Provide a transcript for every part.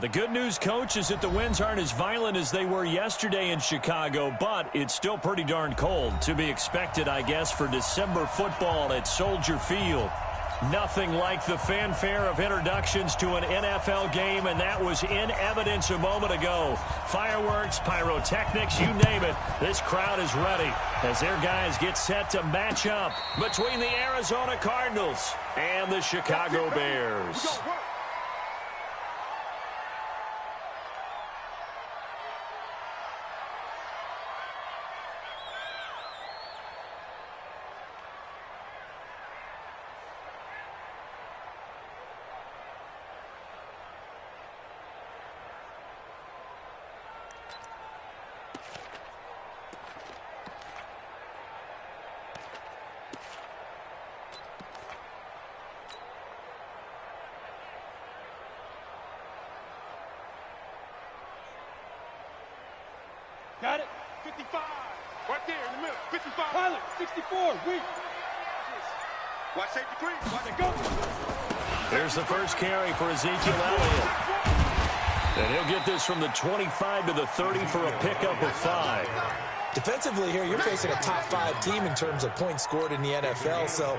The good news, Coach, is that the winds aren't as violent as they were yesterday in Chicago, but it's still pretty darn cold. To be expected, I guess, for December football at Soldier Field. Nothing like the fanfare of introductions to an NFL game, and that was in evidence a moment ago. Fireworks, pyrotechnics, you name it. This crowd is ready as their guys get set to match up between the Arizona Cardinals and the Chicago Bears. Got it. 55. Right there in the middle. 55. Pilot. 64. Weak. Watch safety 3. Watch it go. Here's the first carry for Ezekiel Elliott. And he'll get this from the 25 to the 30 for a pickup of 5. Defensively here, you're facing a top 5 team in terms of points scored in the NFL. So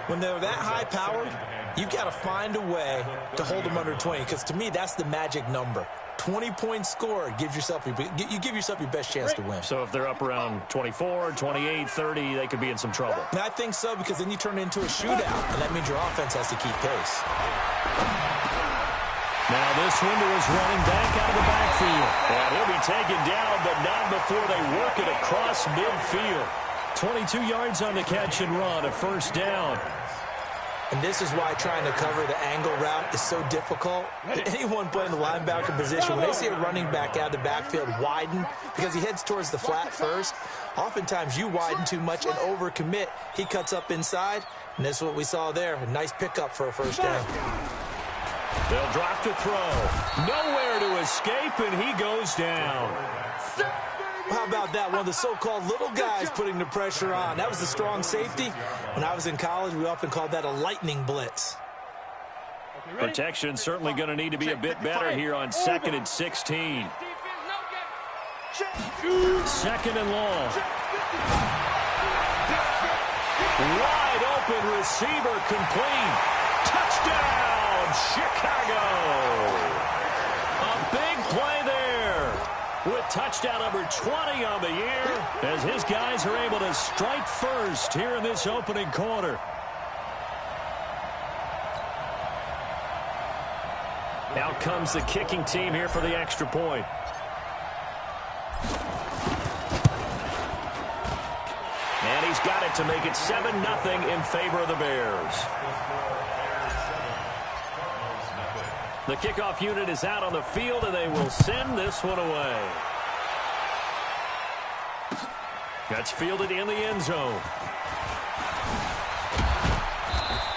when they're that high-powered, you've got to find a way to hold them under 20. Because to me, that's the magic number. 20 points scored, you give yourself your best chance to win. So if they're up around 24, 28, 30, they could be in some trouble. And I think so, because then you turn it into a shootout, and that means your offense has to keep pace. Now this window is running back out of the backfield. And he'll be taken down, but not before they work it across midfield. 22 yards on the catch and run, a first down. And this is why trying to cover the angle route is so difficult. Anyone playing the linebacker position, when they see a running back out of the backfield widen, because he heads towards the flat first, oftentimes you widen too much and overcommit. He cuts up inside, and that's what we saw there. A nice pickup for a first down. They'll drop to throw. Nowhere to escape, and he goes down. How about that? One of the so-called little guys putting the pressure on. That was the strong safety. When I was in college, we often called that a lightning blitz. Protection certainly going to need to be a bit better here on 2nd and 16. 2nd and long. Wide open receiver complete. Touchdown, Chicago. A big play there, with touchdown number 20 on the year, as his guys are able to strike first here in this opening quarter. Out comes the kicking team here for the extra point. And he's got it to make it 7-0 in favor of the Bears. The kickoff unit is out on the field, and they will send this one away. That's fielded in the end zone.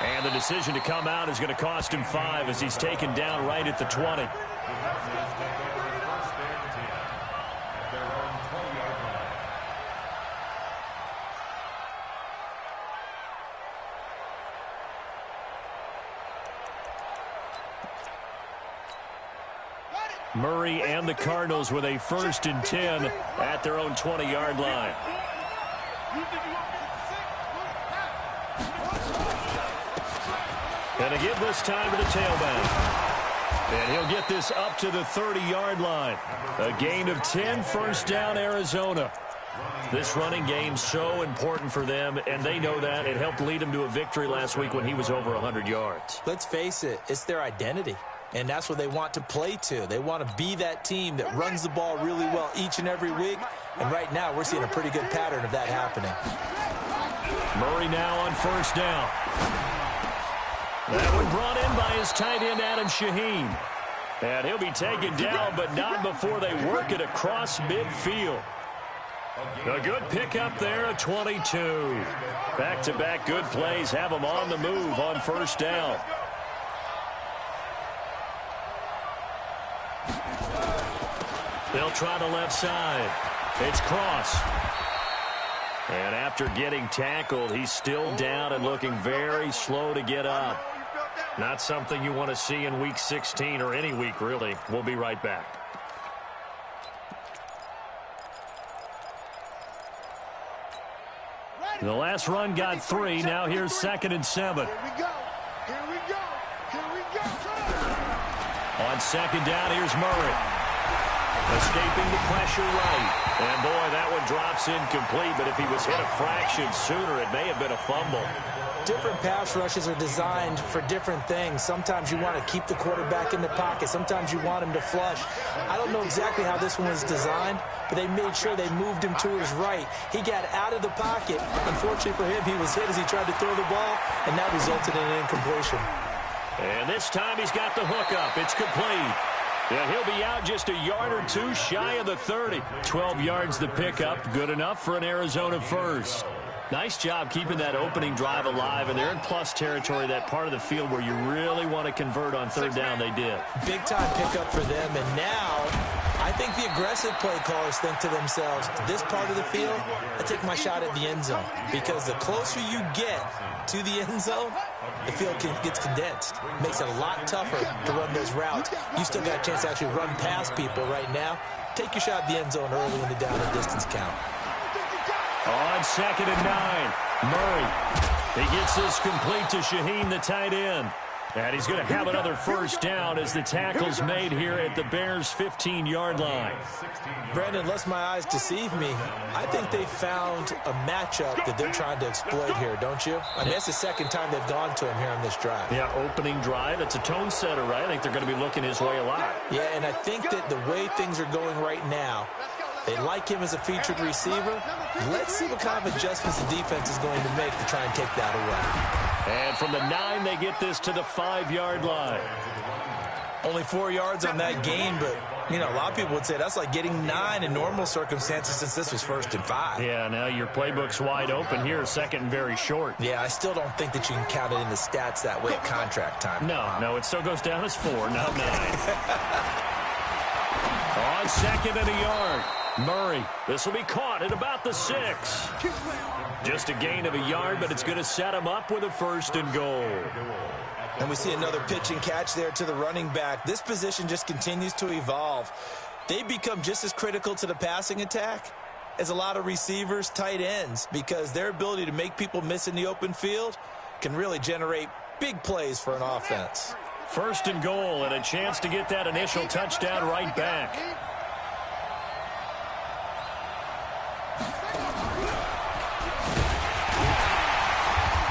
And the decision to come out is going to cost him 5 as he's taken down right at the 20. Murray and the Cardinals with a 1st and 10 at their own 20-yard line. And a give this time to the tailback. And he'll get this up to the 30-yard line. A gain of 10, first down, Arizona. This running game so important for them, and they know that. It helped lead them to a victory last week when he was over 100 yards. Let's face it, it's their identity. And that's what they want to play to. They want to be that team that runs the ball really well each and every week. And right now, we're seeing a pretty good pattern of that happening. Murray now on 1st down. That one brought in by his tight end, Adam Shaheen. And he'll be taken down, but not before they work it across midfield. A good pickup there at 22. Back-to-back good plays have him on the move on 1st down. They'll try the left side. It's Cross. And after getting tackled, he's still down and looking very slow to get up. Not something you want to see in Week 16 or any week, really. We'll be right back. The last run got 3. Now here's 2nd and 7. Here we go. Here we go. Here we go. On 2nd down, here's Murray. Escaping the pressure right. And, boy, that one drops incomplete. But if he was hit a fraction sooner, it may have been a fumble. Different pass rushes are designed for different things. Sometimes you want to keep the quarterback in the pocket. Sometimes you want him to flush. I don't know exactly how this one was designed, but they made sure they moved him to his right. He got out of the pocket. Unfortunately for him, he was hit as he tried to throw the ball, and that resulted in an incompletion. And this time he's got the hook up. It's complete. Yeah, he'll be out just a yard or two shy of the 30. 12 yards the pickup. Good enough for an Arizona first. Nice job keeping that opening drive alive, and they're in plus territory, that part of the field where you really want to convert on 3rd down. They did. Big-time pickup for them, and now I think the aggressive play callers think to themselves, this part of the field, I take my shot at the end zone, because the closer you get to the end zone, the field gets condensed. Makes it a lot tougher to run those routes. You still got a chance to actually run past people right now. Take your shot at the end zone early in the down and distance count. On 2nd and 9, Murray. He gets this complete to Shaheen, the tight end. And he's going to have another first down as the tackle's made here at the Bears' 15-yard line. Brandon, unless my eyes deceive me, I think they found a matchup that they're trying to exploit here, don't you? I mean, that's the 2nd time they've gone to him here on this drive. Yeah, opening drive. It's a tone setter, right? I think they're going to be looking his way a lot. Yeah, and I think that the way things are going right now, they like him as a featured receiver. Let's see what kind of adjustments the defense is going to make to try and take that away. And from the 9, they get this to the 5-yard line. Only 4 yards on that gain, but, you know, a lot of people would say that's like getting 9 in normal circumstances since this was 1st and 5. Yeah, now your playbook's wide open here, 2nd and very short. Yeah, I still don't think that you can count it in the stats that way at contract time. No, it still goes down as 4, not 9. On 2nd and a yard. Murray, this will be caught at about the 6. Just a gain of a yard, but it's going to set him up with a 1st and goal. And we see another pitch and catch there to the running back. This position just continues to evolve. They become just as critical to the passing attack as a lot of receivers, tight ends, because their ability to make people miss in the open field can really generate big plays for an offense. 1st and goal, and a chance to get that initial touchdown right back.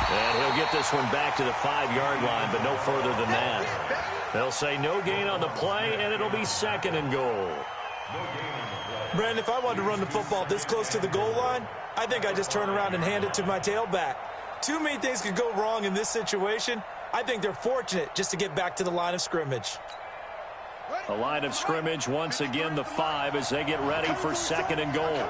And he'll get this one back to the 5-yard line, but no further than that. They'll say no gain on the play, and it'll be 2nd and goal. Brandon, if I wanted to run the football this close to the goal line, I think I just turn around and hand it to my tailback. Too many things could go wrong in this situation. I think they're fortunate just to get back to the line of scrimmage. A line of scrimmage, once again the 5 as they get ready for 2nd and goal.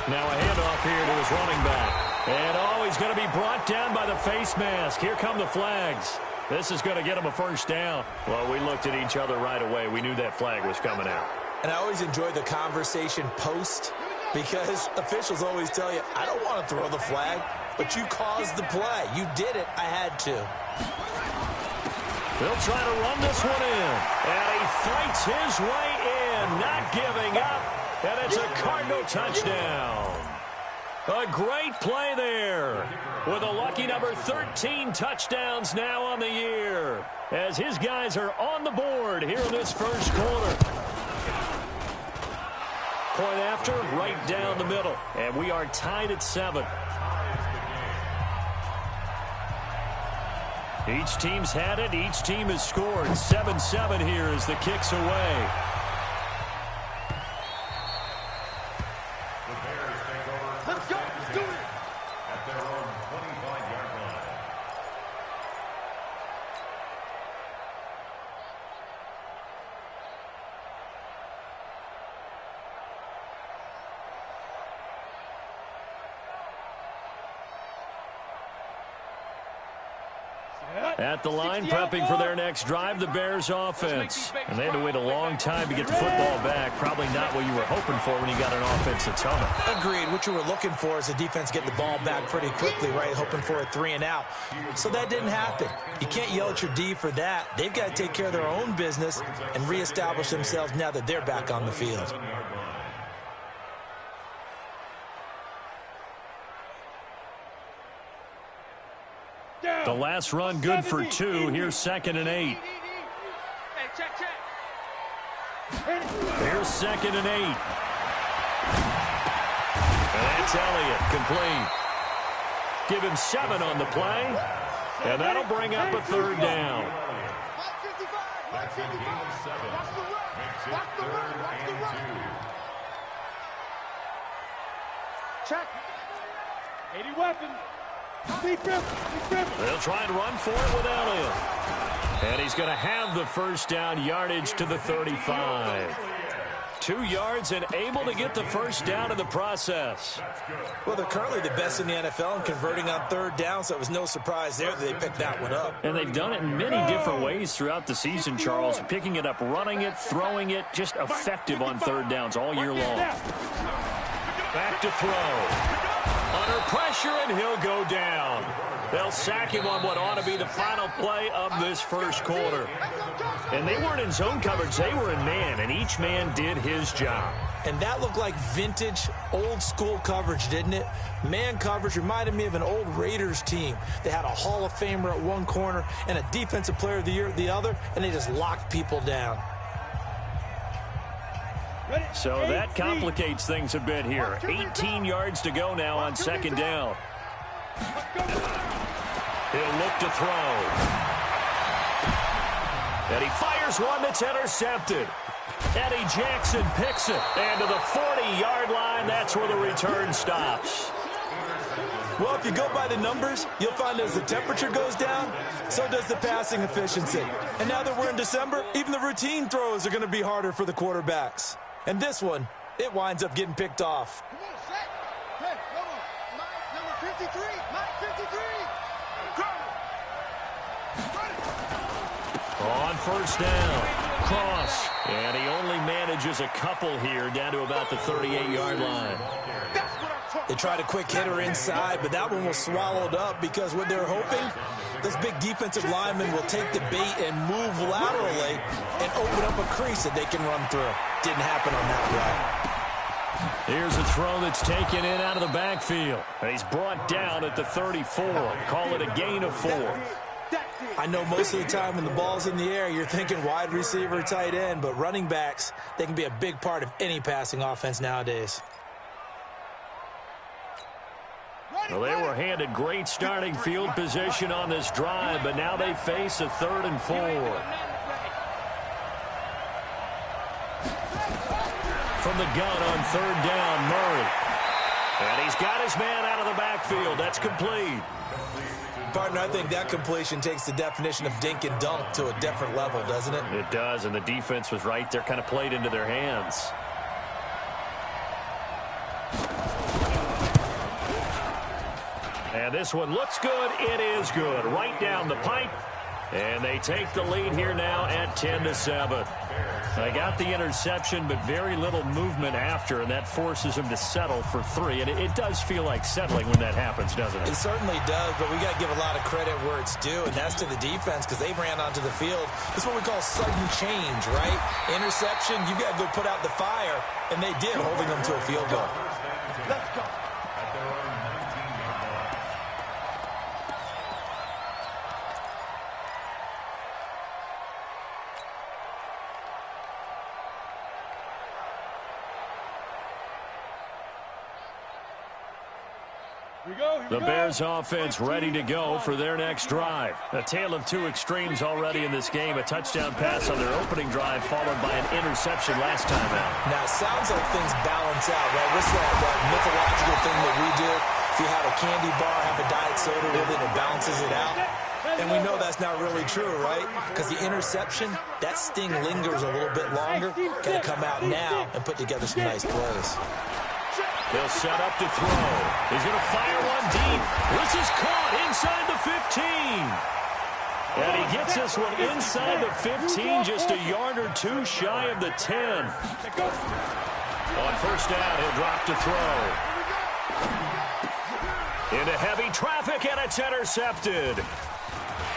Now a handoff here to his running back. And, he's going to be brought down by the face mask. Here come the flags. This is going to get him a 1st down. Well, we looked at each other right away. We knew that flag was coming out. And I always enjoy the conversation post because officials always tell you, I don't want to throw the flag, but you caused the play. You did it. I had to. They'll try to run this one in. And he fights his way in, not giving up. And it's a Cardinal touchdown. A great play there with a lucky number 13 touchdowns now on the year as his guys are on the board here in this 1st quarter. Point after, right down the middle. And we are tied at 7. Each team's had it. Each team has scored. 7-7 here as the kick's away. Let's go. Let's do it. At their own 25-yard line. Set. At the line, prepping for their next drive, the Bears offense. And they had to wait a long time to get the football back. Probably not what you were hoping for when you got an offense that's humming. Agreed. What you were looking for is the defense get the ball back pretty quickly, right? Hoping for a 3-and-out. So that didn't happen. You can't yell at your D for that. They've got to take care of their own business and reestablish themselves now that they're back on the field. The last run good for 2. Here's 2nd and 8. Here's 2nd and 8. And that's Elliott, complete. Give him 7 on the play. And that'll bring up a 3rd down. That's a gain of 7. Makes it 3rd and 2. Check. 80 weapon. They'll try and run for it with Elliott. And he's going to have the first down, yardage to the 35. 2 yards and able to get the first down in the process. Well, they're currently the best in the NFL in converting on 3rd down, so it was no surprise there that they picked that one up. And they've done it in many different ways throughout the season, Charles. Picking it up, running it, throwing it, just effective on 3rd downs all year long. Back to throw. Under pressure, and he'll go down. They'll sack him on what ought to be the final play of this first quarter. And they weren't in zone coverage. They were in man, and each man did his job. And that looked like vintage, old-school coverage, didn't it? Man coverage reminded me of an old Raiders team. They had a Hall of Famer at one corner and a Defensive Player of the Year at the other, and they just locked people down. So that complicates things a bit here. 18 yards to go now on 2nd down. He'll look to throw. And he fires one that's intercepted. Eddie Jackson picks it. And to the 40-yard line, that's where the return stops. Well, if you go by the numbers, you'll find as the temperature goes down, so does the passing efficiency. And now that we're in December, even the routine throws are going to be harder for the quarterbacks. And this one, it winds up getting picked off. Come on, set. Hey, come on. Mike, number 53. Mike, 53. On 1st down, cross. And he only manages a couple here down to about the 38-yard line. They tried a quick hitter inside, but that one was swallowed up because what they're hoping, this big defensive lineman will take the bait and move laterally and open up a crease that they can run through. Didn't happen on that route. Here's a throw that's taken in out of the backfield. And he's brought down at the 34. Call it a gain of 4. I know most of the time when the ball's in the air, you're thinking wide receiver, tight end, but running backs, they can be a big part of any passing offense nowadays. Well, they were handed great starting field position on this drive, but now they face a 3rd and 4. From the gun on 3rd down, Murray. And he's got his man out of the backfield. That's complete. Partner, I think that completion takes the definition of dink and dunk to a different level, doesn't it? It does, and the defense was right there, kind of played into their hands. And this one looks good. It is good. Right down the pipe. And they take the lead here now at 10-7. They got the interception, but very little movement after, and that forces them to settle for 3. And it does feel like settling when that happens, doesn't it? It certainly does, but we got to give a lot of credit where it's due, and that's to the defense because they ran onto the field. This is what we call sudden change, right? Interception, you got to go put out the fire, and they did, holding them to a field goal. Let's go. The Bears offense ready to go for their next drive. A tale of 2 extremes already in this game. A touchdown pass on their opening drive followed by an interception last time out. Now, it sounds like things balance out, right? What's that mythological thing that we do? If you have a candy bar, have a diet soda with it, it balances it out. And we know that's not really true, right? Because the interception, that sting lingers a little bit longer. Got to come out now and put together some nice plays. They'll set up to throw. He's going to fire one deep. This is caught inside the 15. And he gets this one inside the 15, just a yard or two shy of the 10. On first down, he'll drop to throw. Into heavy traffic, and it's intercepted.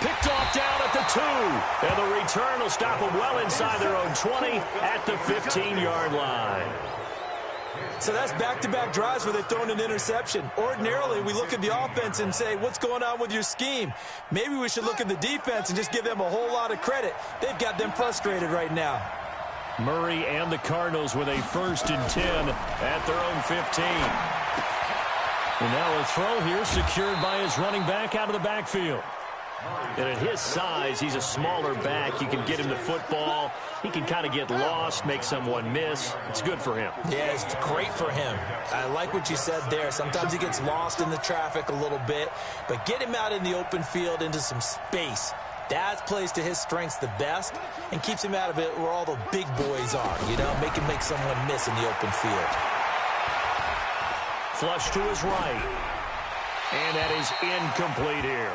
Picked off down at the 2. And the return will stop them well inside their own 20 at the 15-yard line. So that's back-to-back drives where they've thrown an interception. Ordinarily, we look at the offense and say, what's going on with your scheme? Maybe we should look at the defense and just give them a whole lot of credit. They've got them frustrated right now. Murray and the Cardinals with a 1st and 10 at their own 15. And now a throw here secured by his running back out of the backfield. And at his size, he's a smaller back. You can get him the football. He can kind of get lost, make someone miss. It's good for him. Yeah, it's great for him. I like what you said there. Sometimes he gets lost in the traffic a little bit, but get him out in the open field into some space. That plays to his strengths the best and keeps him out of it where all the big boys are, you know, make someone miss in the open field. Flush to his right. And that is incomplete here.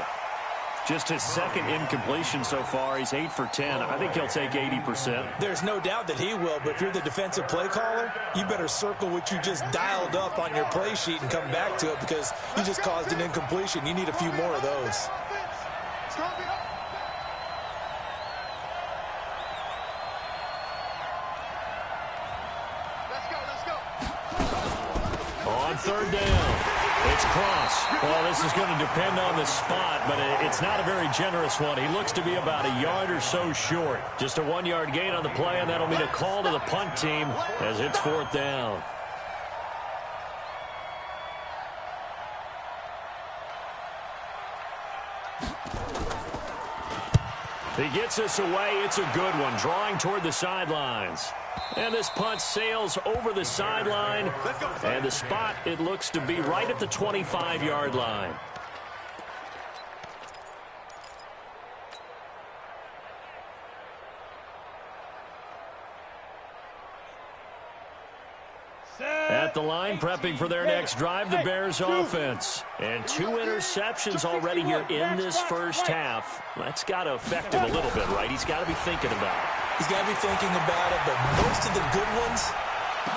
Just his 2nd incompletion so far. He's 8 for 10. I think he'll take 80%. There's no doubt that he will, but if you're the defensive play caller, you better circle what you just dialed up on your play sheet and come back to it because you just caused an incompletion. You need a few more of those. On 3rd down, it's Cross. Well, this is going to depend on the spot, but it's not a very generous one. He looks to be about a yard or so short. Just a 1-yard gain on the play, and that'll mean a call to the punt team as it's 4th down. He gets us away. It's a good one, drawing toward the sidelines. And this punt sails over the sideline. And the spot, it looks to be right at the 25-yard line. At the line, prepping for their next drive, the Bears offense. And 2 interceptions already here in this first half. That's got to affect him a little bit, right? He's got to be thinking about it. He's got to be thinking about it, but most of the good ones,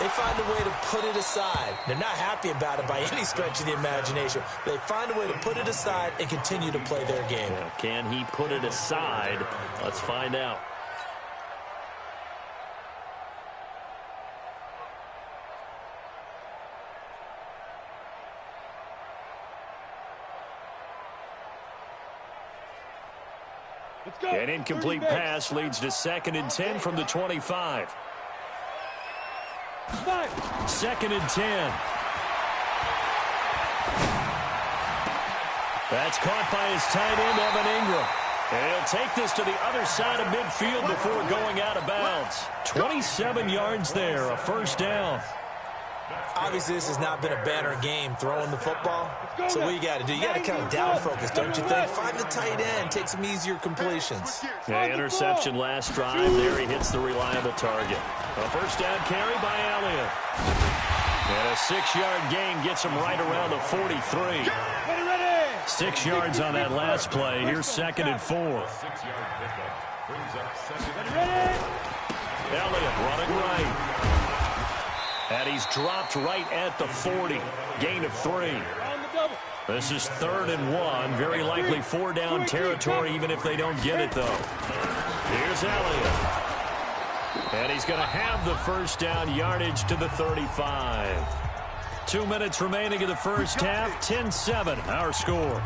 they find a way to put it aside. They're not happy about it by any stretch of the imagination. They find a way to put it aside and continue to play their game. Well, can he put it aside? Let's find out. An incomplete pass leads to 2nd and 10 from the 25. 2nd and 10. That's caught by his tight end, Evan Ingram. And he'll take this to the other side of midfield before going out of bounds. 27 yards there, a 1st down. Obviously, this has not been a banner game throwing the football. So what you got to do, you got to kind of down focus, don't you think? Find the tight end, take some easier completions. Yeah, interception last drive. There he hits the reliable target. A 1st down carry by Elliott. And a 6-yard gain gets him right around the 43. 6 yards on that last play. Here's 2nd and 4. Elliott running right. And he's dropped right at the 40. Gain of 3. This is 3rd and 1. Very likely 4-down territory, even if they don't get it, though. Here's Elliott. And he's going to have the 1st down, yardage to the 35. 2 minutes remaining in the first half. 10-7, our score.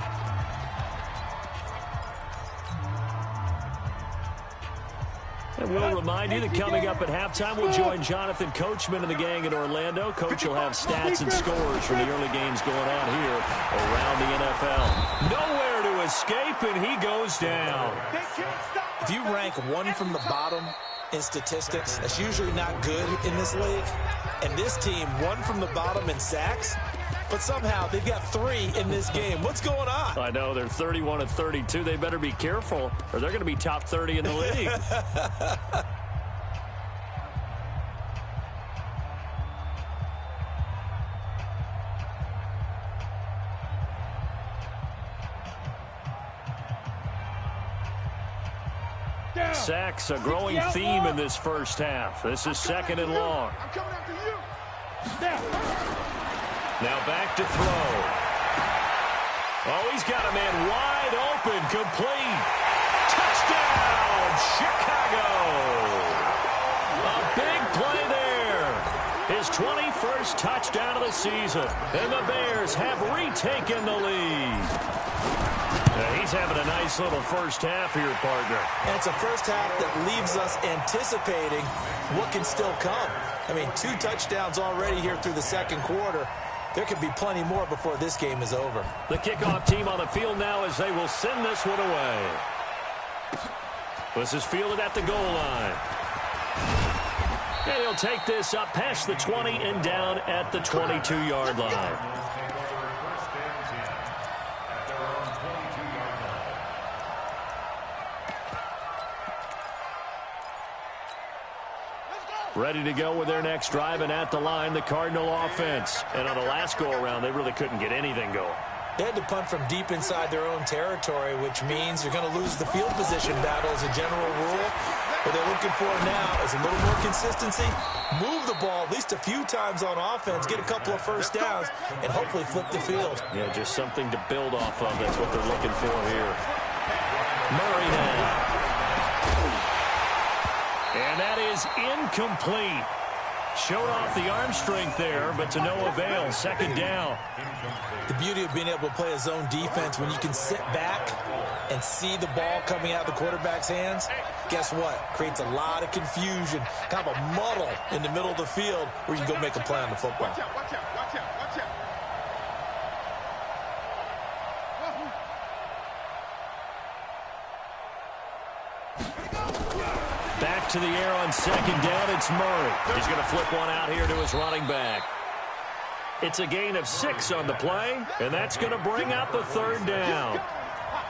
And we'll remind you that coming up at halftime, we'll join Jonathan Coachman and the gang in Orlando. Coach will have stats and scores from the early games going on here around the NFL. Nowhere to escape, and he goes down. If you rank 1 from the bottom in statistics, that's usually not good in this league. And this team, 1 from the bottom in sacks, but somehow they've got 3 in this game. What's going on? I know, they're 31-32. They better be careful, or they're going to be top 30 in the league. Sacks, a growing theme in this first half. This is 2nd and long. I'm coming after you. Now back to throw. Oh, he's got a man wide open, complete. Touchdown, Chicago. A big play there. His 21st touchdown of the season. And the Bears have retaken the lead. He's having a nice little first half here, partner. And it's a first half that leaves us anticipating what can still come. I mean, 2 touchdowns already here through the second quarter. There could be plenty more before this game is over. The kickoff team on the field now as they will send this one away. This is fielded at the goal line. And he'll take this up past the 20 and down at the 22-yard line. Ready to go with their next drive, and at the line, the Cardinal offense. And on the last go-around, they really couldn't get anything going. They had to punt from deep inside their own territory, which means you're going to lose the field position battle as a general rule. What they're looking for now is a little more consistency, move the ball at least a few times on offense, get a couple of first downs, and hopefully flip the field. Yeah, just something to build off of. That's what they're looking for here. Murray now. And that is incomplete. Showed off the arm strength there, but to no avail. 2nd down. The beauty of being able to play a zone defense when you can sit back and see the ball coming out of the quarterback's hands, guess what? Creates a lot of confusion, kind of a muddle in the middle of the field where you can go make a play on the football. Watch out, watch out, watch out, watch out. Back to the air on 2nd down. It's Murray. He's going to flip one out here to his running back. It's a gain of 6 on the play, and that's going to bring up the 3rd down.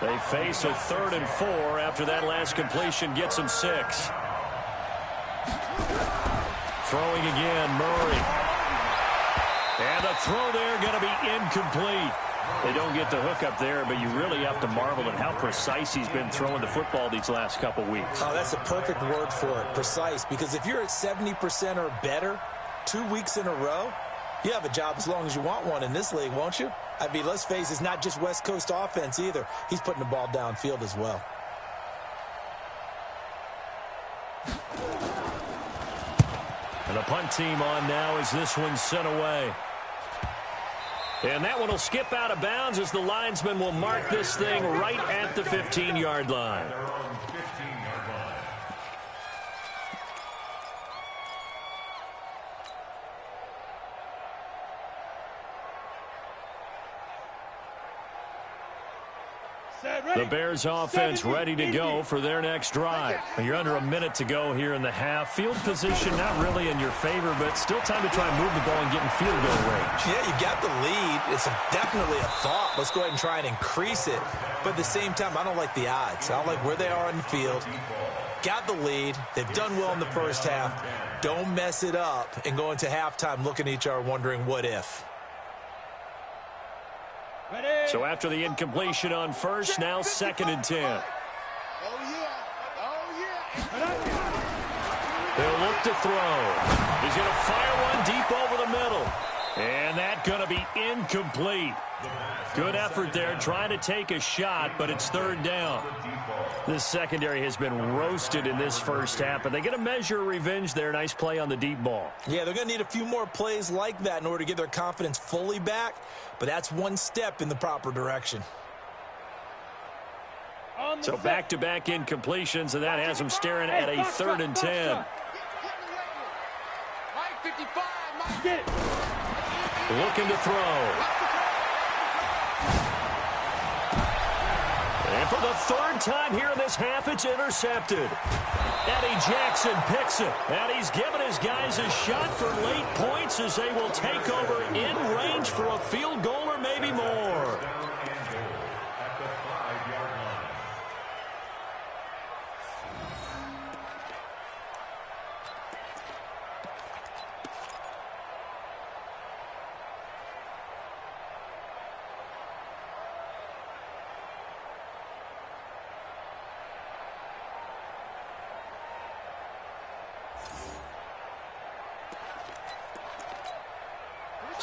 They face a 3rd and 4 after that last completion gets them 6. Throwing again, Murray. And the throw there going to be incomplete. They don't get the hook up there, but you really have to marvel at how precise he's been throwing the football these last couple weeks. Oh, that's a perfect word for it, precise, because if you're at 70% or better 2 weeks in a row, you have a job as long as you want one in this league, won't you? I mean, let's face it, it's not just West Coast offense either. He's putting the ball downfield as well. And the punt team on now as this one's sent away. And that one will skip out of bounds as the linesman will mark this thing right at the 15-yard line. The Bears offense ready to go for their next drive. You're under a minute to go here in the half. Field position not really in your favor, but still time to try and move the ball and get in field goal range. Yeah, you got the lead. It's definitely a thought. Let's go ahead and try and increase it. But at the same time, I don't like the odds. I don't like where they are on the field. Got the lead. They've done well in the first half. Don't mess it up and go into halftime looking at each other wondering what if. So after the incompletion on first, now 2nd and 10. Oh, yeah. Oh, yeah. They'll look to throw. He's going to fire one deep over the middle. And that's going to be incomplete. Good effort there trying to take a shot, but it's 3rd down. This secondary has been roasted in this first half, but they get a measure of revenge there. Nice play on the deep ball. Yeah, they're going to need a few more plays like that in order to get their confidence fully back, but that's one step in the proper direction. So back-to-back incompletions, and that has them staring at a 3rd and 10. Looking to throw. And for the 3rd time here in this half, it's intercepted. Eddie Jackson picks it. And he's given his guys a shot for late points as they will take over in range for a field goal or maybe more.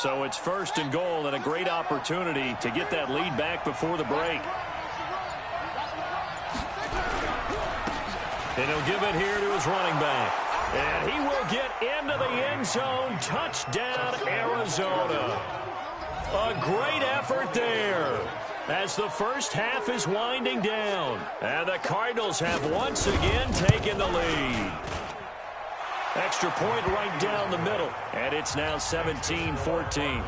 So it's 1st and goal and a great opportunity to get that lead back before the break. And he'll give it here to his running back. And he will get into the end zone. Touchdown, Arizona. A great effort there as the first half is winding down. And the Cardinals have once again taken the lead. Extra point right down the middle. And it's now 17-14.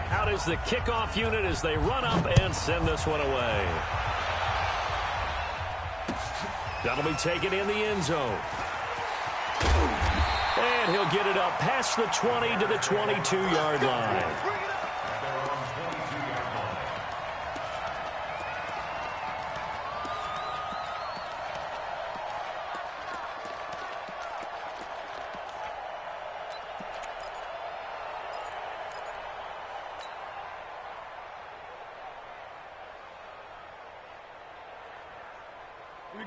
Out is the kickoff unit as they run up and send this one away. That'll be taken in the end zone. And he'll get it up past the 20 to the 22-yard line.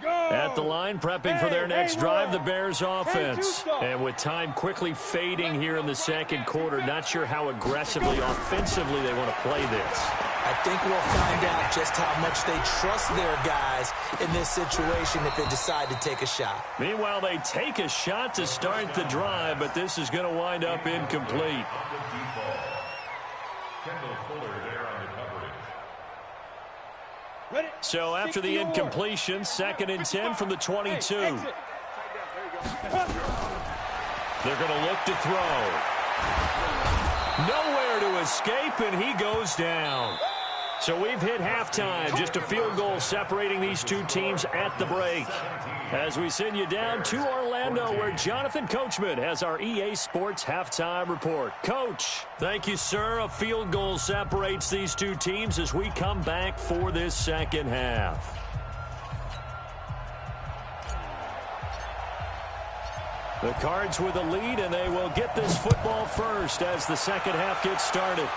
At the line, prepping for their next drive, the Bears offense. And with time quickly fading here in the second quarter, not sure how aggressively, offensively they want to play this. I think we'll find out just how much they trust their guys in this situation if they decide to take a shot. Meanwhile, they take a shot to start the drive, but this is going to wind up incomplete. So after the incompletion, 2nd and 10 from the 22. They're going to look to throw. Nowhere to escape, and he goes down. So we've hit halftime. Just a field goal separating these two teams at the break. As we send you down to Orlando, where Jonathan Coachman has our EA Sports halftime report. Coach, thank you, sir. A field goal separates these two teams as we come back for this second half. The Cards with a lead, and they will get this football first as the second half gets started.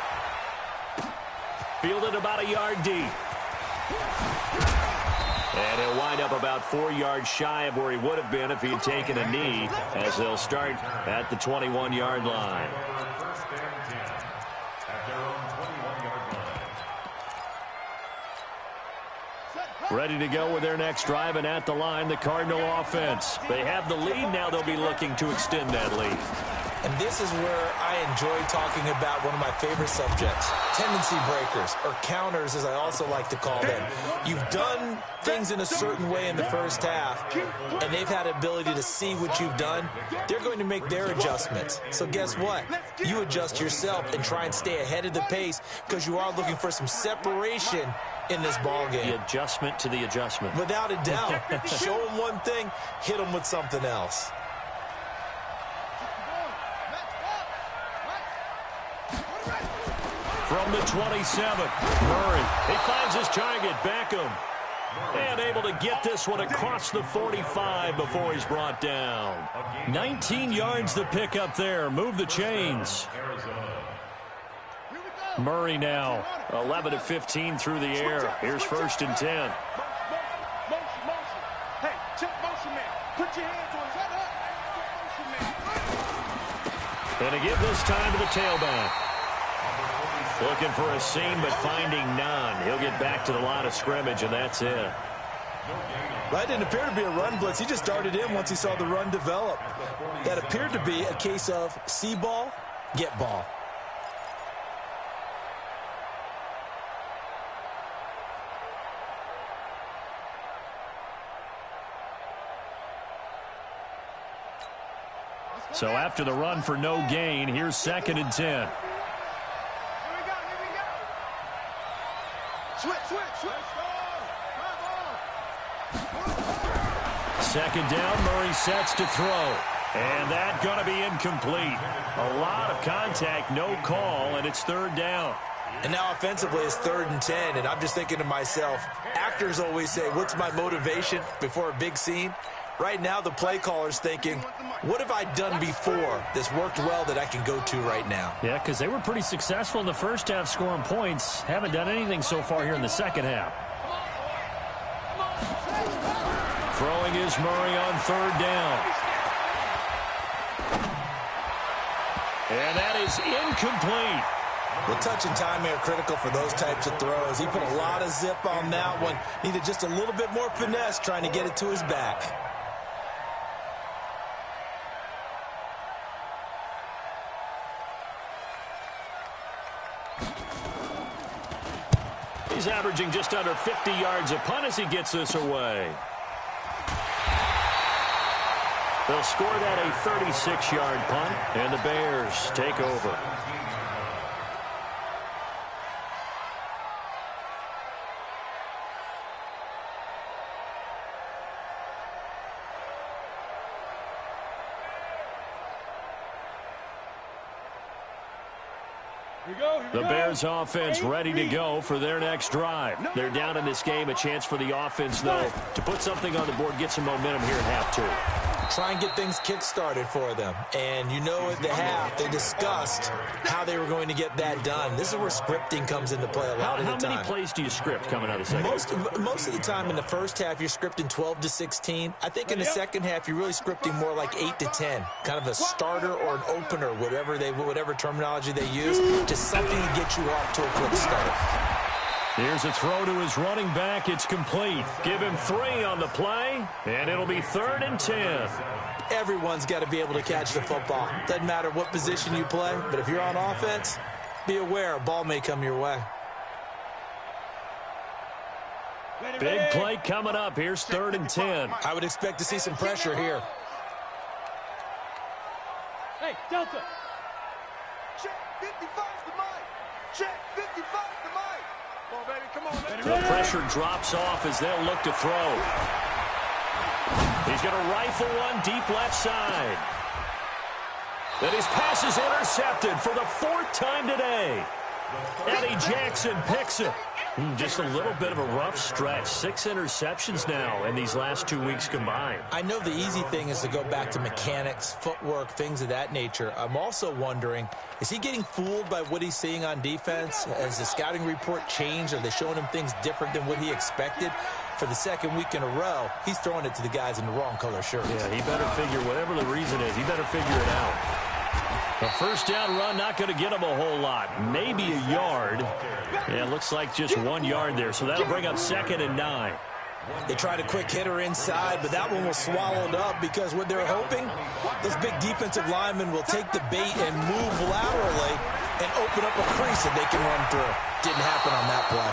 Fielded about a yard deep. And he'll wind up about 4 yards shy of where he would have been if he had taken a knee, as they'll start at the 21-yard line. Ready to go with their next drive, and at the line, the Cardinal offense. They have the lead. Now they'll be looking to extend that lead. And this is where I enjoy talking about one of my favorite subjects, tendency breakers, or counters, as I also like to call them. You've done things in a certain way in the first half, and they've had the ability to see what you've done. They're going to make their adjustments. So guess what? You adjust yourself and try and stay ahead of the pace because you are looking for some separation in this ball game. The adjustment to the adjustment. Without a doubt. Show them one thing, hit them with something else. From the 27, Murray. He finds his target, Beckham. And able to get this one across the 45 before he's brought down. 19 yards the pick up there. Move the chains. Murray now 11 of 15 through the air. Here's 1st and 10. Hey, check motion man. Put your hands on that. And to give this time to the tailback. Looking for a seam, but finding none. He'll get back to the line of scrimmage, and that's it. That didn't appear to be a run blitz. He just darted in once he saw the run develop. That appeared to be a case of see ball, get ball. So after the run for no gain, here's 2nd and 10. Second down, Murray sets to throw. And that's going to be incomplete. A lot of contact, no call, and it's 3rd down. And now offensively it's 3rd and 10, and I'm just thinking to myself, actors always say, what's my motivation before a big scene? Right now the play caller's thinking, what have I done before that's worked well that I can go to right now? Yeah, because they were pretty successful in the first half scoring points. Haven't done anything so far here in the second half. Throwing is Murray on 3rd down. And that is incomplete. The touch and timing are critical for those types of throws. He put a lot of zip on that one. Needed just a little bit more finesse trying to get it to his back. He's averaging just under 50 yards a punt as he gets this away. They'll score that a 36-yard punt, and the Bears take over. The Bears offense ready to go for their next drive. They're down in this game. A chance for the offense, though, to put something on the board, get some momentum here at half two. Try and get things kick-started for them. And you know at the half, they discussed how they were going to get that done. This is where scripting comes into play a lot of the time. How many plays do you script coming out of the second? Most of the time in the first half, you're scripting 12 to 16. I think in the second half, you're really scripting more like 8 to 10. Kind of a starter or an opener, whatever terminology they use. Just something to get you off to a quick start. Here's a throw to his running back. It's complete. Give him 3 on the play, and it'll be 3rd and 10. Everyone's got to be able to catch the football. Doesn't matter what position you play, but if you're on offense, be aware a ball may come your way. Big play coming up. Here's 3rd and 10. I would expect to see some pressure here. Hey, Delta. Check 55 to Mike. Check 55 to Mike. Come on, baby. Come on, baby. The pressure drops off as they'll look to throw. He's going to rifle one deep left side. Then his pass is intercepted for the 4th time today. Eddie Jackson picks it. Just a little bit of a rough stretch. 6 interceptions now in these last 2 weeks combined. I know the easy thing is to go back to mechanics, footwork, things of that nature. I'm also wondering, is he getting fooled by what he's seeing on defense? Has the scouting report changed? Are they showing him things different than what he expected? For the 2nd week in a row, he's throwing it to the guys in the wrong color shirts. Yeah, he better figure, whatever the reason is, he better figure it out. A first down run, not going to get him a whole lot. Maybe a yard. Yeah, it looks like just 1 yard there. So that'll bring up 2nd and 9. They tried a quick hitter inside, but that one was swallowed up because what they're hoping, those big defensive linemen will take the bait and move laterally and open up a crease that they can run through. Didn't happen on that play.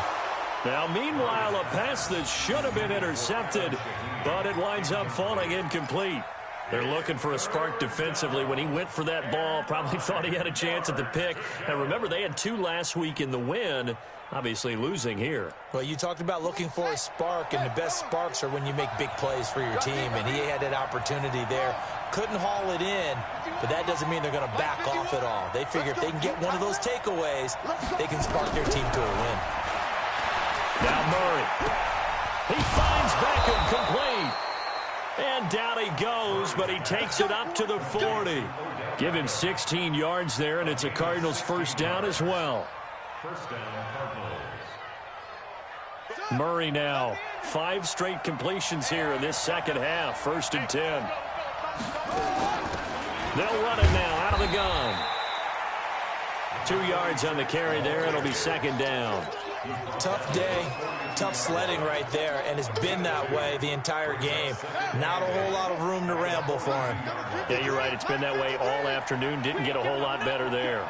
Now, meanwhile, a pass that should have been intercepted, but it winds up falling incomplete. They're looking for a spark defensively. When he went for that ball, probably thought he had a chance at the pick. And remember, they had 2 last week in the win, obviously losing here. Well, you talked about looking for a spark, and the best sparks are when you make big plays for your team, and he had that opportunity there. Couldn't haul it in, but that doesn't mean they're going to back off at all. They figure if they can get one of those takeaways, they can spark their team to a win. Now Murray. He finds Beckham complete. And down he goes, but he takes it up to the 40. Give him 16 yards there, and it's a Cardinals first down as well. First down, Cardinals. Murray now. 5 straight completions here in this second half. 1st and 10. They'll run it now out of the gun. 2 yards on the carry there. It'll be 2nd down. Tough day, tough sledding right there, and it's been that way the entire game. Not a whole lot of room to ramble for him. Yeah, you're right. It's been that way all afternoon. Didn't get a whole lot better there.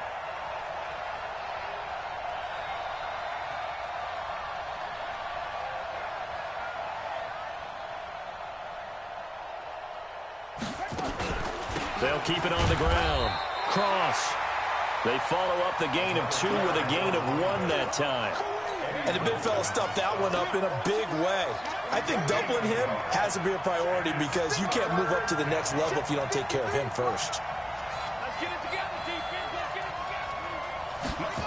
They'll keep it on the ground. Cross. They follow up the gain of 2 with a gain of 1 that time. And the big fella stuffed that one up in a big way. I think doubling him has to be a priority because you can't move up to the next level if you don't take care of him first. Let's get it together, defense. Let's get it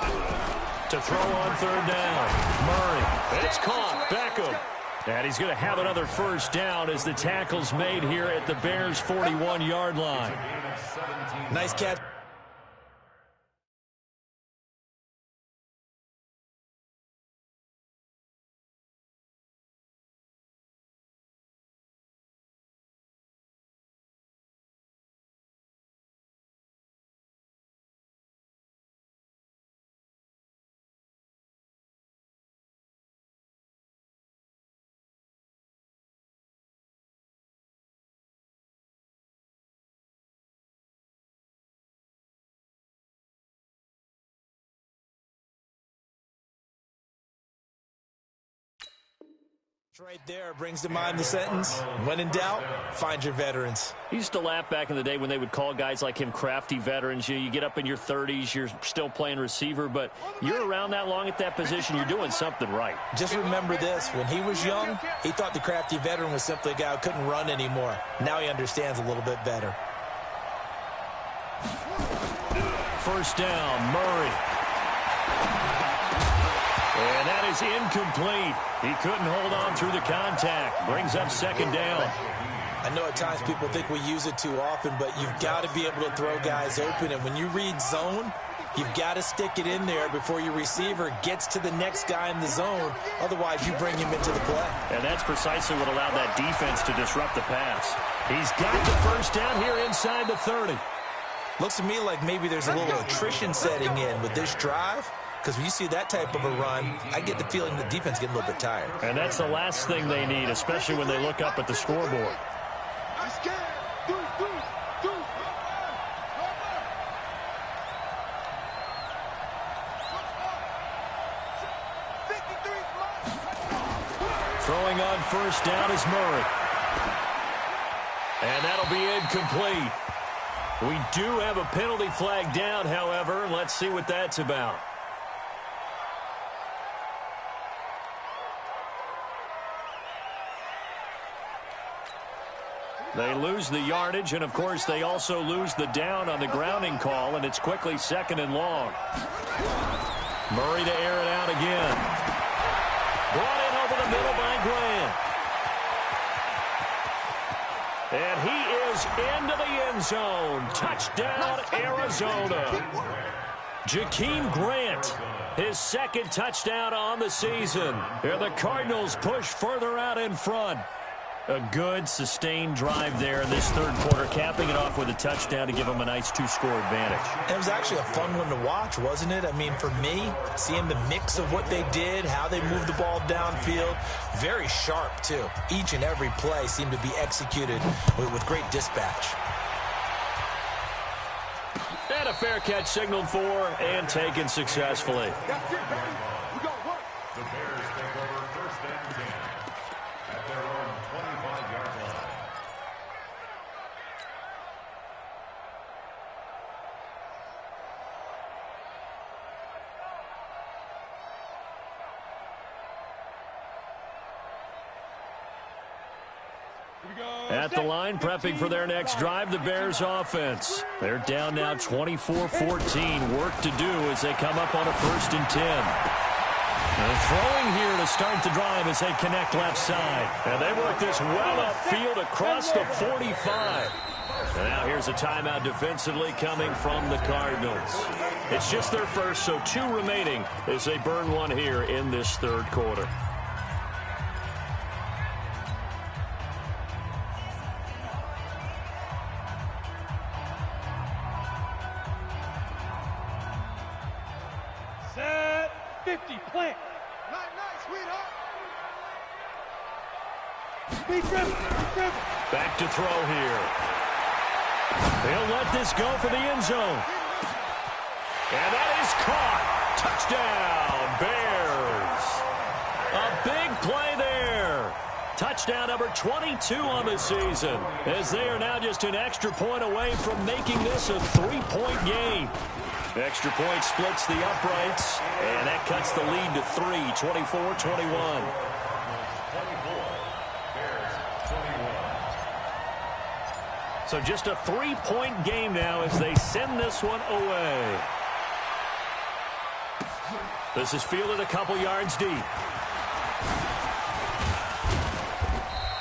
together. To throw on 3rd down. Murray. It's caught. Beckham. And he's going to have another first down as the tackle's made here at the Bears' 41-yard line. Nice catch. Right there brings to mind the sentence, when in doubt, find your veterans. He used to laugh back in the day when they would call guys like him crafty veterans. You get up in your 30s, you're still playing receiver, but you're around that long at that position, you're doing something right. Just remember this, when he was young, he thought the crafty veteran was simply a guy who couldn't run anymore. Now he understands a little bit better. First down, Murray. And that is incomplete. He couldn't hold on through the contact. Brings up second down. I know at times people think we use it too often, but you've got to be able to throw guys open. And when you read zone, you've got to stick it in there before your receiver gets to the next guy in the zone. Otherwise, you bring him into the play. And that's precisely what allowed that defense to disrupt the pass. He's got the first down here inside the 30. Looks to me like maybe there's a little attrition setting in with this drive. Because when you see that type of a run, I get the feeling the defense getting a little bit tired. And that's the last thing they need, especially when they look up at the scoreboard. Throwing on first down is Murray. And that'll be incomplete. We do have a penalty flag down, however. Let's see what that's about. They lose the yardage, and, of course, they also lose the down on the grounding call, and it's quickly second and long. Murray to air it out again. Brought in over the middle by Grant. And he is into the end zone. Touchdown, Arizona. Jakeem Grant, his second touchdown on the season. And the Cardinals push further out in front. A good, sustained drive there in this third quarter, capping it off with a touchdown to give them a nice two-score advantage. It was actually a fun one to watch, wasn't it? I mean, for me, seeing the mix of what they did, how they moved the ball downfield, very sharp, too. Each and every play seemed to be executed with great dispatch. And a fair catch signaled for and taken successfully. That's it, baby. We got work. The Bears take over first and 10 at their own 25-yard line. At the line, prepping for their next drive, the Bears offense. They're down now 24-14. Work to do as they come up on a first and 10. And throwing here to start the drive as they connect left side. And they work this well upfield across the 45. And now here's a timeout defensively coming from the Cardinals. It's just their first, so 2 remaining as they burn one here in this third quarter. Set 50, plant. Nice, sweetheart. Speed driven. Back to throw here. They'll let this go for the end zone. And that is caught. Touchdown, Bears. A big play there. Touchdown number 22 on the season, as they are now just an extra point away from making this a 3-point game. Extra point splits the uprights, and that cuts the lead to 3, 24-21. So just a 3-point game now as they send this one away. This is fielded a couple yards deep.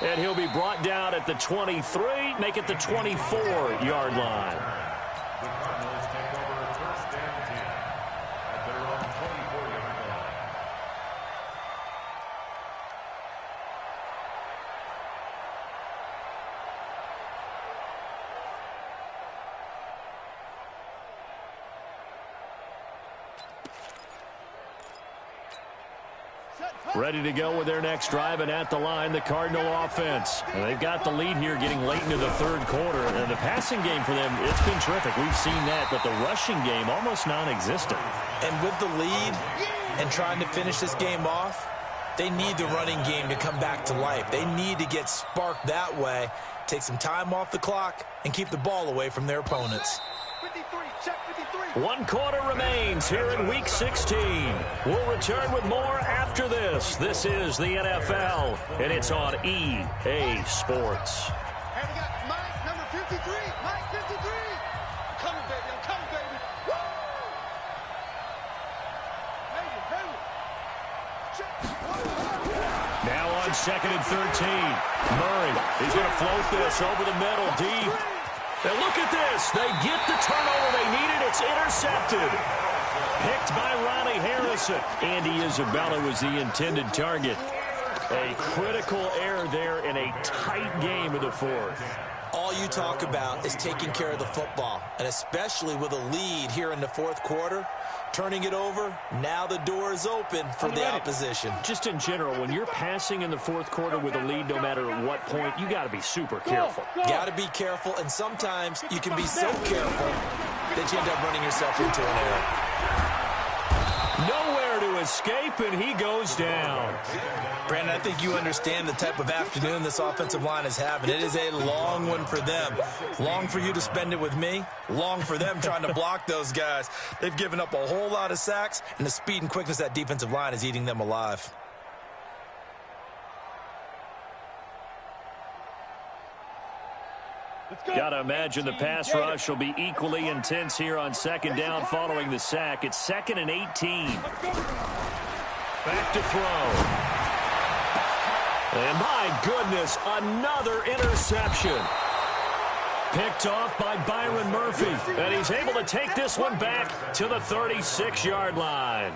And he'll be brought down at the 23, make it the 24-yard line. The Cardinals take over first and 10 at their own 24-yard line. Ready to go with their next drive, and at the line, the Cardinal offense. And they've got the lead here getting late into the third quarter. And the passing game for them, it's been terrific. We've seen that, but the rushing game almost non-existent. And with the lead and trying to finish this game off, They need the running game to come back to life. They need to get sparked that way, take some time off the clock, and keep the ball away from their opponents. 53, check 53. 1 quarter remains here in Week 16. We'll return with more after this. This is the NFL, and it's on EA Sports. And we got Mike, number 53. Mike, 53. I'm coming, baby. I'm coming, baby. Woo! Hayden. Check. Now on 2nd and 13. Murray, he's going to float this over the middle, deep. And look at this. They get the turnover they needed. It's intercepted. Picked by Ronnie Harrison. Andy Isabella was the intended target. A critical error there in a tight game of the fourth. All you talk about is taking care of the football, and especially with a lead here in the fourth quarter, turning it over, now the door is open for the opposition. Just in general, when you're passing in the fourth quarter with a lead, no matter at what point, you got to be super careful. Got to be careful, and sometimes you can be so careful that you end up running yourself into an error. Nowhere to escape, and he goes down. Brandon, I think you understand the type of afternoon this offensive line is having. It is a long one for them. Long for you to spend it with me. Long for them trying to block those guys. They've given up a whole lot of sacks, and the speed and quickness of that defensive line is eating them alive. Got to imagine the pass rush will be equally intense here on 2nd down following the sack. It's 2nd and 18. Back to throw. And my goodness, another interception. Picked off by Byron Murphy. And he's able to take this one back to the 36-yard line.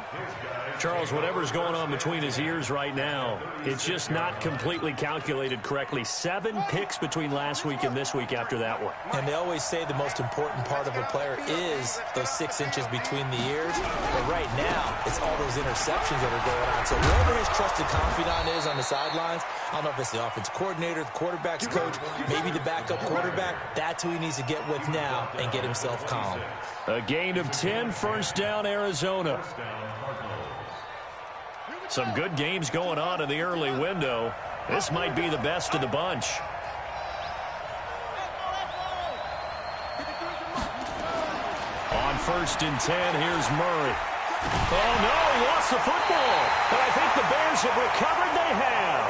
Charles, whatever's going on between his ears right now, it's just not completely calculated correctly. 7 picks between last week and this week after that one. And they always say the most important part of a player is those 6 inches between the ears. But right now, it's all those interceptions that are going on. So whoever his trusted confidant is on the sidelines, I don't know if it's the offensive coordinator, the quarterback's coach, maybe the backup quarterback, that's who he needs to get with now and get himself calm. A gain of 10, 1st down, Arizona. Some good games going on in the early window. This might be the best of the bunch. On 1st and 10, here's Murray. Oh, no, he lost the football. But I think the Bears have recovered. They have.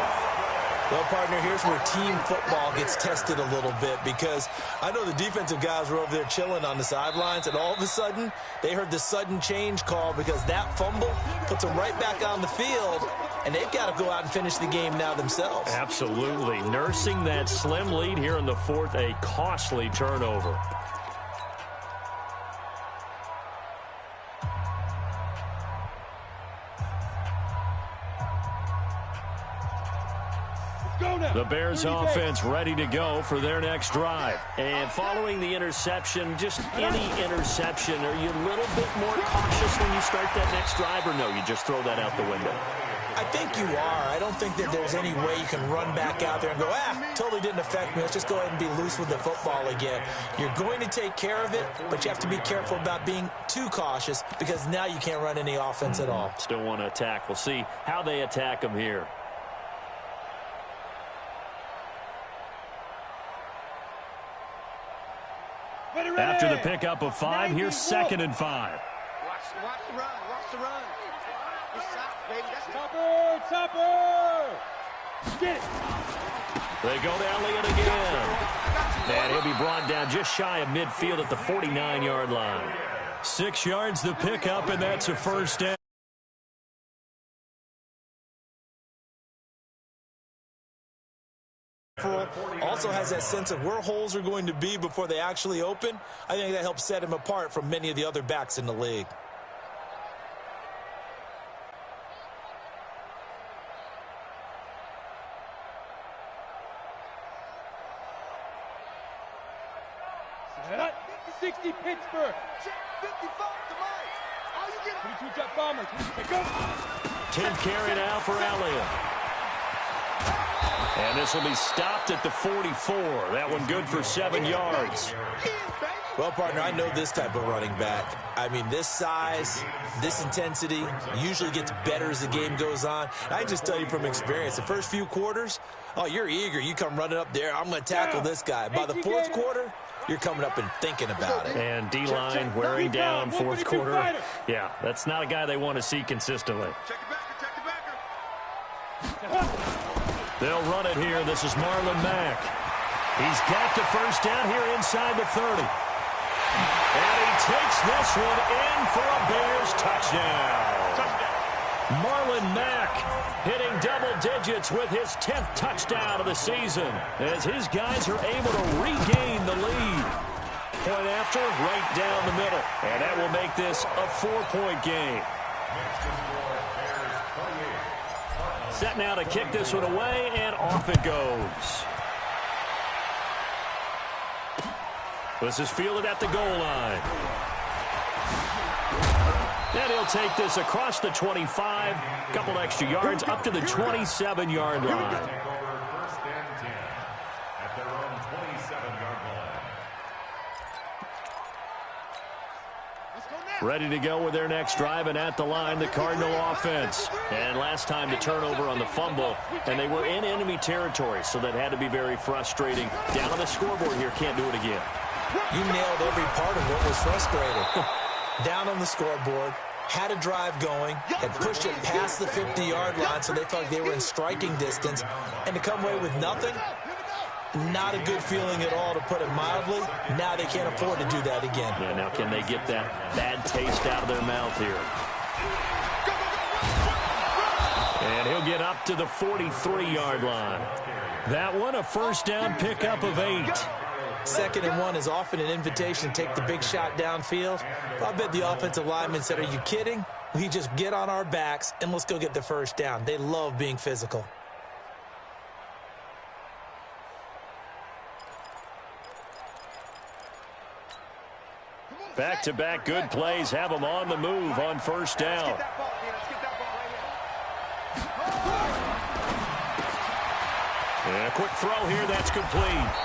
Well, partner, here's where team football gets tested a little bit, because I know the defensive guys were over there chilling on the sidelines, and all of a sudden, they heard the sudden change call because that fumble puts them right back on the field, and they've got to go out and finish the game now themselves. Absolutely. Nursing that slim lead here in the fourth, a costly turnover. The Bears offense ready to go for their next drive. And following the interception, just any interception, are you a little bit more cautious when you start that next drive, or no, you just throw that out the window? I think you are. I don't think that there's any way you can run back out there and go, totally didn't affect me. Let's just go ahead and be loose with the football again. You're going to take care of it, but you have to be careful about being too cautious, because now you can't run any offense at all. Still want to attack. We'll see how they attack them here. After the pickup of 5, here's 2nd and 5. Watch the run. Watch the run. Good shot, baby. That's Topper! Get it! They go to Elliott again. And he'll be brought down just shy of midfield at the 49-yard line. 6 yards the pickup, and that's a 1st down. Also has that sense of where holes are going to be before they actually open. I think that helps set him apart from many of the other backs in the league. Set up. 60 Pittsburgh. check 55 to Mike. All you get 22 jet bomber. 22 go. 10th carry now for Elliott. And this will be stopped at the 44. That one good for 7 yards. in, baby. Well, partner, I know this type of running back. I mean, this size, this intensity usually gets better as the game goes on. I just tell you from experience, the first few quarters, oh, you're eager. You come running up there, I'm going to tackle this guy. By the fourth quarter, you're coming up and thinking about it. And D-line wearing down fourth quarter. Yeah, that's not a guy they want to see consistently. They'll run it here. This is Marlon Mack. He's got the first down here inside the 30. And he takes this one in for a Bears touchdown. Marlon Mack hitting double digits with his 10th touchdown of the season as his guys are able to regain the lead. Point after, right down the middle. And that will make this a 4-point game. Set now to kick this one away, and off it goes. This is fielded at the goal line. And he'll take this across the 25, couple extra yards up to the 27-yard line. Ready to go with their next drive, and at the line, the Cardinal offense. And last time the turnover on the fumble, and they were in enemy territory, so that had to be very frustrating. Down on the scoreboard here, can't do it again. You nailed every part of what was frustrating. Down on the scoreboard, had a drive going, had pushed it past the 50-yard line, so they felt like they were in striking distance, and to come away with nothing, not a good feeling at all, to put it mildly. Now they can't afford to do that again. Yeah, now can they get that bad taste out of their mouth here? And he'll get up to the 43-yard line. That one, a first down pickup of 8. 2nd and 1 is often an invitation to take the big shot downfield. I bet the offensive lineman said, are you kidding? We just get on our backs and let's go get the first down. They love being physical. Back-to-back good plays have them on the move on first down. And a quick throw here, that's complete.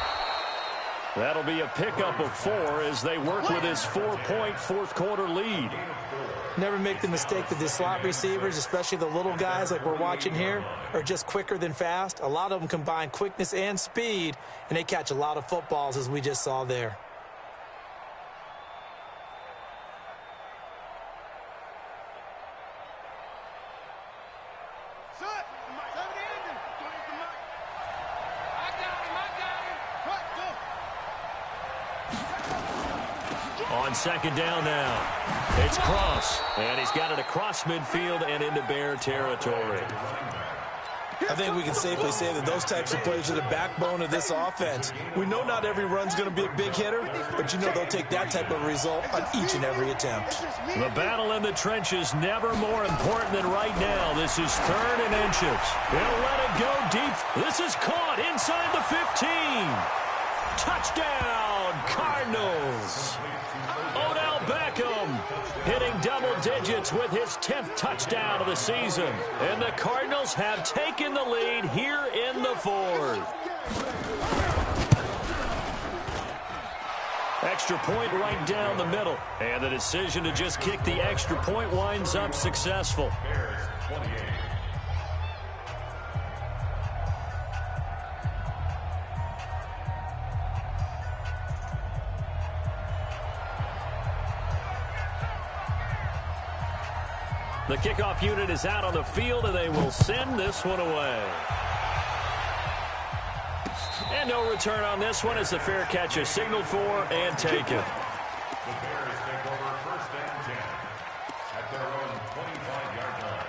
That'll be a pickup of 4 as they work with his 4-point fourth-quarter lead. Never make the mistake that the slot receivers, especially the little guys like we're watching here, are just quicker than fast. A lot of them combine quickness and speed, and they catch a lot of footballs, as we just saw there. On second down now, it's Cross, and he's got it across midfield and into Bear territory. I think we can safely say that those types of plays are the backbone of this offense. We know not every run's going to be a big hitter, but you know they'll take that type of result on each and every attempt. The battle in the trenches never more important than right now. This is 3rd and inches. He'll let it go deep. This is caught inside the 15. Touchdown, Cardinals. Odell Beckham hitting double digits with his 10th touchdown of the season. And the Cardinals have taken the lead here in the 4th. Extra point right down the middle. And the decision to just kick the extra point winds up successful. The kickoff unit is out on the field, and they will send this one away. And no return on this one as the fair catch is signaled for and taken. The Bears take over 1st and 10 at their own 25-yard line.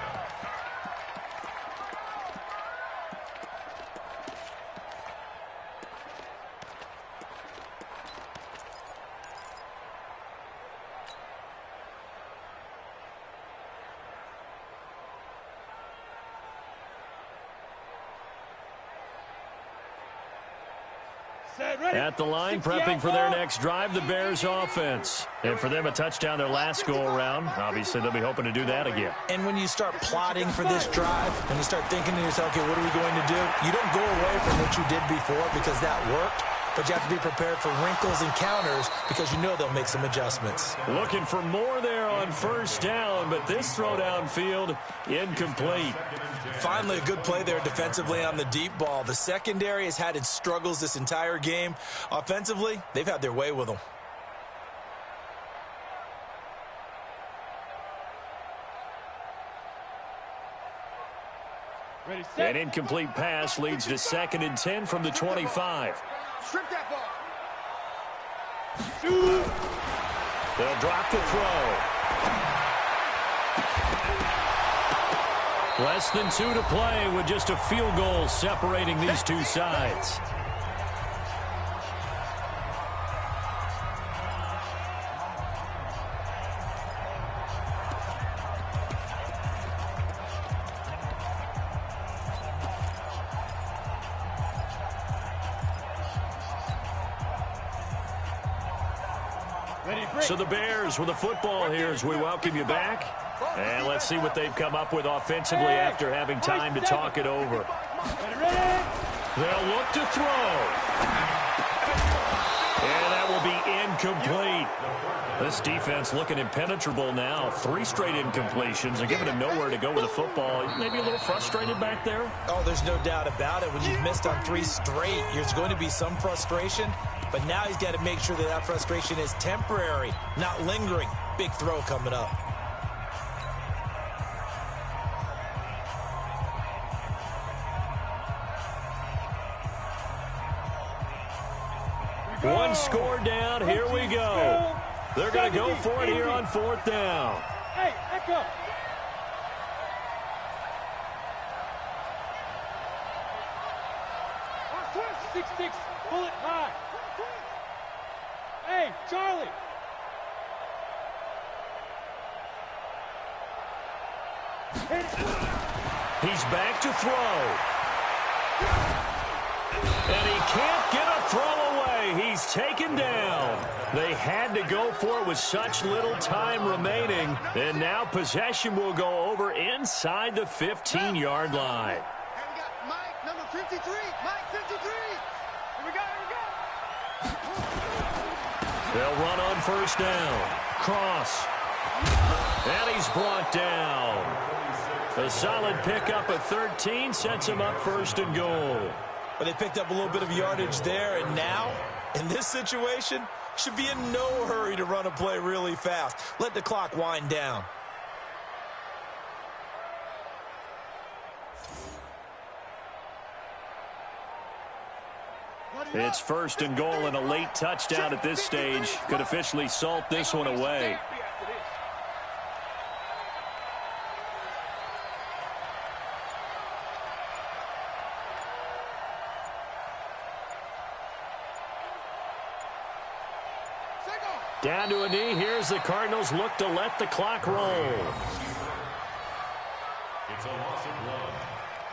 At the line, prepping for their next drive, the Bears offense. And for them, a touchdown their last go-around. Obviously, they'll be hoping to do that again. And when you start plotting for this drive, and you start thinking to yourself, okay, what are we going to do? You don't go away from what you did before because that worked. but you have to be prepared for wrinkles and counters because you know they'll make some adjustments. Looking for more there on first down, but this throw downfield incomplete. Finally, a good play there defensively on the deep ball. The secondary has had its struggles this entire game. Offensively, they've had their way with them. An incomplete pass leads to 2nd and 10 from the 25. Strip that ball. They'll drop the throw. Less than 2 to play with just a field goal separating these two sides. So the Bears with the football here as we welcome you back. And let's see what they've come up with offensively after having time to talk it over. They'll look to throw. And that will be incomplete. This defense looking impenetrable now. 3 straight incompletions. They're giving him nowhere to go with the football. Maybe a little frustrated back there? Oh, there's no doubt about it. When you've missed on 3 straight, there's going to be some frustration. But now he's got to make sure that that frustration is temporary, not lingering. Big throw coming up. One score down. Here we go. They're going to go for it here on 4th down. Hey, echo. Six, pull it high. Hey, Charlie. He's back to throw. And he can't get a throw away. He's taken down. They had to go for it with such little time remaining. And now possession will go over inside the 15-yard line. And we got Mike, number 53. Mike, 53. Here we go. They'll run on first down. Cross. And he's brought down. A solid pickup of 13 sets him up 1st and goal. But they picked up a little bit of yardage there, and now, in this situation, should be in no hurry to run a play really fast. Let the clock wind down. It's 1st and goal and a late touchdown at this stage. Could officially salt this one away. Down to a knee. Here's the Cardinals look to let the clock roll. It's a loss of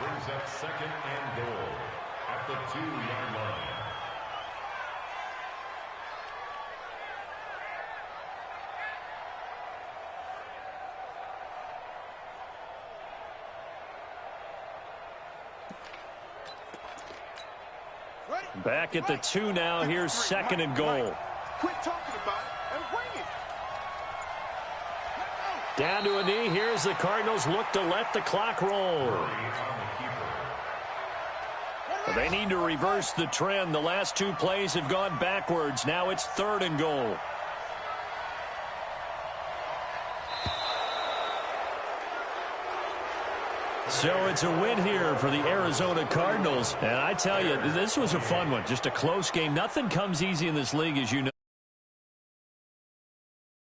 1. Brings up 2nd and goal at the 2-yard line. Back at the 2 now. Here's 2nd and goal. Quit talking about it and bring it. Down to a knee. Here's the Cardinals look to let the clock roll. But they need to reverse the trend. The last 2 plays have gone backwards. Now it's 3rd and goal. So it's a win here for the Arizona Cardinals. And I tell you, this was a fun one. Just a close game. Nothing comes easy in this league, as you know.